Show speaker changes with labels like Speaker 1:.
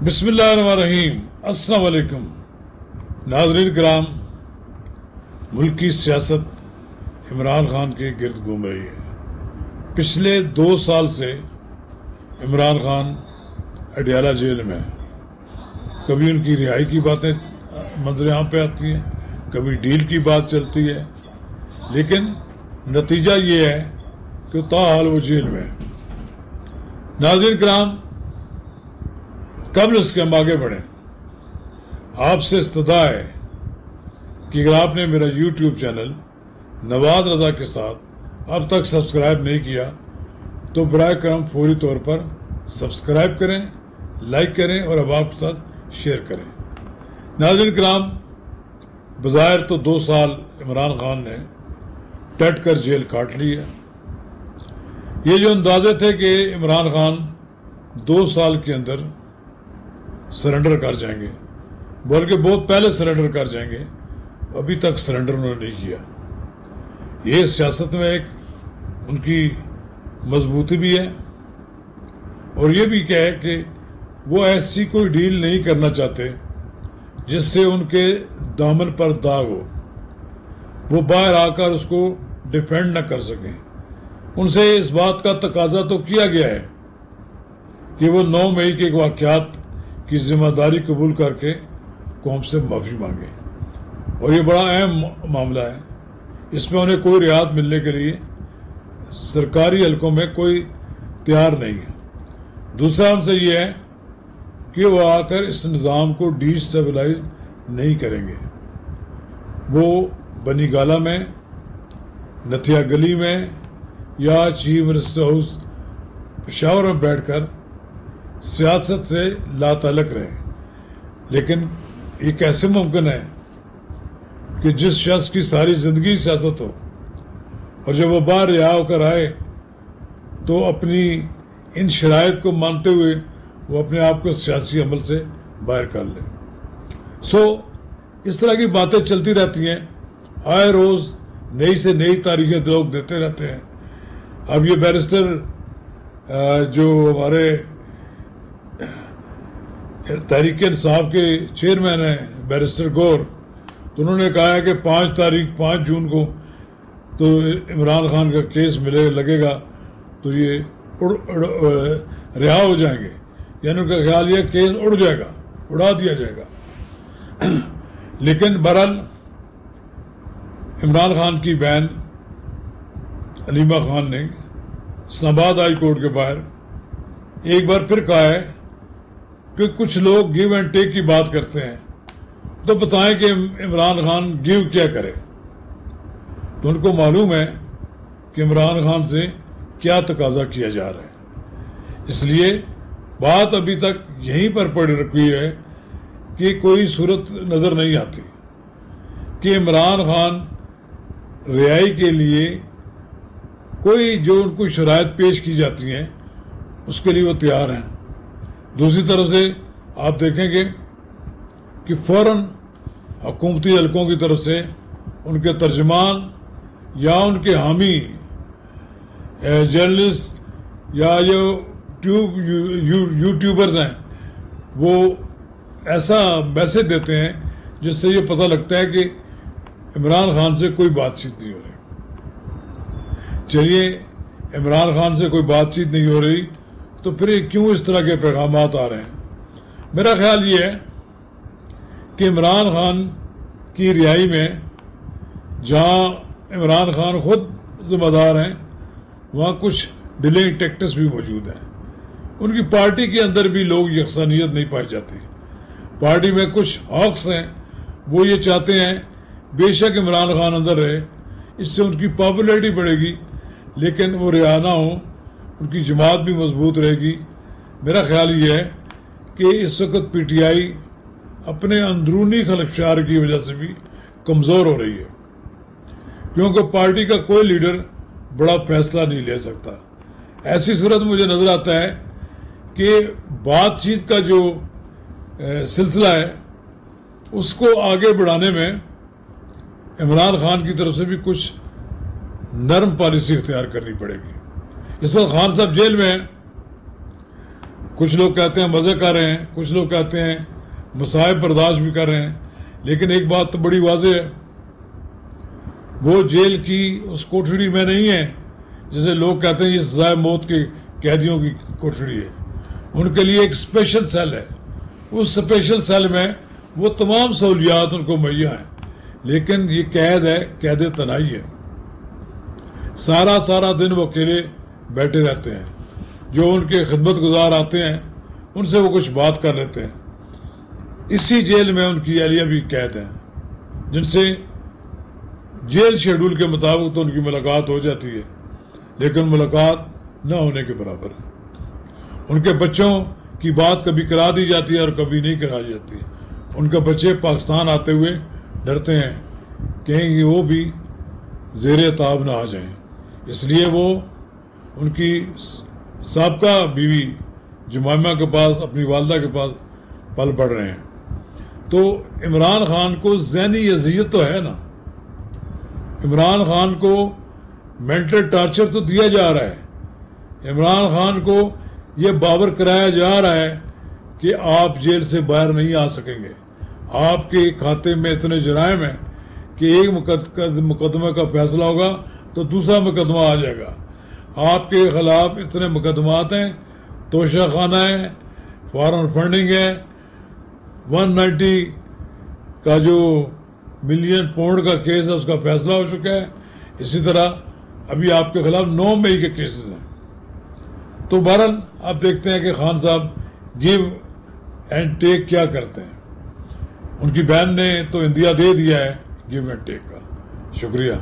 Speaker 1: बिस्मिल्लाहिर्रहमानिर्रहीम। अस्सलाम वालेकुम नाज़रीन किराम। मुल्क की सियासत इमरान खान के गिर्द घूम रही है। पिछले 2 साल से इमरान खान अडयाला जेल में है। कभी उनकी रिहाई की बातें मंजर आम पे आती हैं, कभी डील की बात चलती है, लेकिन नतीजा ये है कि ताहाल वो जेल में है। नाज़रीन किराम, कबल उसके हम आगे बढ़ें, आपसे इस्तदा है कि अगर आपने मेरा YouTube चैनल नवाज रज़ा के साथ अब तक सब्सक्राइब नहीं किया तो बराए करम फौरी तौर पर सब्सक्राइब करें, लाइक करें और अब आपके साथ शेयर करें। नाज़रीन किराम, बज़ाहिर तो 2 साल इमरान खान ने डट कर जेल काट ली है। ये जो अंदाजे थे कि इमरान खान 2 साल के अंदर सरेंडर कर जाएंगे, बल्कि बहुत पहले सरेंडर कर जाएंगे, अभी तक सरेंडर उन्होंने नहीं किया। ये सियासत में एक उनकी मजबूती भी है और ये भी क्या है कि वो ऐसी कोई डील नहीं करना चाहते जिससे उनके दामन पर दाग हो, वो बाहर आकर उसको डिफेंड न कर सकें। उनसे इस बात का तकाजा तो किया गया है कि वो 9 मई के वाक़यात की जिम्मेदारी कबूल करके कौम से माफ़ी मांगे, और ये बड़ा अहम मामला है। इसमें उन्हें कोई रियायत मिलने के लिए सरकारी हलकों में कोई तैयार नहीं है। दूसरा उनसे ये है कि वो आकर इस निज़ाम को डिस्टेबलाइज नहीं करेंगे। वो बनी गाला में, नथिया गली में या चीफ मिनिस्टर हाउस पेशावर में बैठकर सियासत से लाताल्लुक़ रहे, लेकिन ये कैसे मुमकिन है कि जिस शख्स की सारी ज़िंदगी सियासत हो और जब वो बाहर रिहा होकर आए तो अपनी इन शराइत को मानते हुए वो अपने आप को सियासी अमल से बाहर कर ले। इस तरह की बातें चलती रहती हैं, आए रोज़ नई से नई तारीखें लोग देते रहते हैं। अब ये बैरिस्टर जो हमारे तहरीक इंसाफ के चेयरमैन हैं बैरिस्टर गौर, तो उन्होंने कहा है कि 5 जून को तो इमरान खान का केस लगेगा तो ये रिहा हो जाएंगे, यानी उनका ख्याल ये केस उड़ा दिया जाएगा। लेकिन बहरहाल इमरान खान की बहन अलीमा खान ने इस्लामाबाद हाई कोर्ट के बाहर एक बार फिर कहा है कि कुछ लोग गिव एंड टेक की बात करते हैं, तो बताएं कि इमरान खान गिव क्या करे। तो उनको मालूम है कि इमरान खान से क्या तकाजा किया जा रहा है, इसलिए बात अभी तक यहीं पर पड़ी रखी है कि कोई सूरत नज़र नहीं आती कि इमरान खान रिहाई के लिए कोई जो उनको शराइत पेश की जाती हैं उसके लिए वो तैयार हैं। दूसरी तरफ से आप देखेंगे कि फ़ौरन हुकूमती हलकों की तरफ से उनके तर्जमान या उनके हामी जर्नलिस्ट या जो यूट्यूबर्स हैं वो ऐसा मैसेज देते हैं जिससे ये पता लगता है कि इमरान खान से कोई बातचीत नहीं हो रही। चलिए, इमरान खान से कोई बातचीत नहीं हो रही तो फिर क्यों इस तरह के पैगामात आ रहे हैं? मेरा ख्याल ये है कि इमरान खान की रिहाई में जहां इमरान खान खुद जिम्मेदार हैं, वहां कुछ डिलेइंग टैक्टिक्स भी मौजूद हैं। उनकी पार्टी के अंदर भी लोग यकसानियत नहीं पाई जाती। पार्टी में कुछ हॉक्स हैं, वो ये चाहते हैं बेशक इमरान खान अंदर रहे, इससे उनकी पॉपुलैरिटी बढ़ेगी, लेकिन वो रिहा ना हो, उनकी जमात भी मजबूत रहेगी। मेरा ख्याल ये है कि इस वक्त PTI अपने अंदरूनी खलफशार की वजह से भी कमज़ोर हो रही है, क्योंकि पार्टी का कोई लीडर बड़ा फैसला नहीं ले सकता। ऐसी सूरत मुझे नज़र आता है कि बातचीत का जो सिलसिला है उसको आगे बढ़ाने में इमरान खान की तरफ से भी कुछ नरम पॉलिसी इख्तियार करनी पड़ेगी। इस वक्त खान साहब जेल में हैं, کچھ لوگ کہتے ہیں مزے کر رہے ہیں، کچھ لوگ کہتے ہیں مصائب برداشت بھی کر رہے ہیں، لیکن ایک بات تو بڑی واضح ہے، وہ جیل کی اس کوٹھڑی میں نہیں ہے جیسے لوگ کہتے ہیں یہ سزائے موت کے قیدیوں کی کوٹھڑی ہے. ان کے لیے ایک اسپیشل سیل ہے. اس اسپیشل سیل میں وہ تمام سہولیات ان کو مہیا ہیں، لیکن یہ قید ہے، قید تنہائی ہے. سارا دن وہ اکیلے بیٹھے رہتے ہیں. جو ان کے خدمت گزار آتے ہیں ان سے وہ کچھ بات کر لیتے ہیں. اسی جیل میں ان کی اہلیہ بھی قید ہیں جن سے جیل شیڈول کے مطابق تو ان کی ملاقات ہو جاتی ہے، لیکن ملاقات نہ ہونے کے برابر ہے. ان کے بچوں کی بات کبھی کرا دی جاتی ہے اور کبھی نہیں کرائی جاتی. ان کے بچے پاکستان آتے ہوئے ڈرتے ہیں کہیں وہ بھی زیر تاب نہ آ جائیں، اس لیے وہ ان کی سابقہ بیوی جمائمہ کے پاس، اپنی والدہ کے پاس پل پڑ رہے ہیں. تو عمران خان کو ذہنی اذیت تو ہے نا، عمران خان کو مینٹل ٹارچر تو دیا جا رہا ہے. عمران خان کو یہ باور کرایا جا رہا ہے کہ آپ جیل سے باہر نہیں آ سکیں گے. آپ کے کھاتے میں اتنے جرائم ہیں کہ ایک مقدمے کا فیصلہ ہوگا تو دوسرا مقدمہ آ جائے گا. آپ کے خلاف اتنے مقدمات ہیں، توشہ خانہ ہے، فارن فنڈنگ ہے، 190 کا جو ملین پاؤنڈ کا کیس ہے اس کا فیصلہ ہو چکا ہے. اسی طرح ابھی آپ کے خلاف 9 مئی کے کیسز ہیں. تو بہرحال آپ دیکھتے ہیں کہ خان صاحب گیو اینڈ ٹیک کیا کرتے ہیں. ان کی بہن نے تو اندیا دے دیا ہے گیو اینڈ ٹیک کا. شکریہ.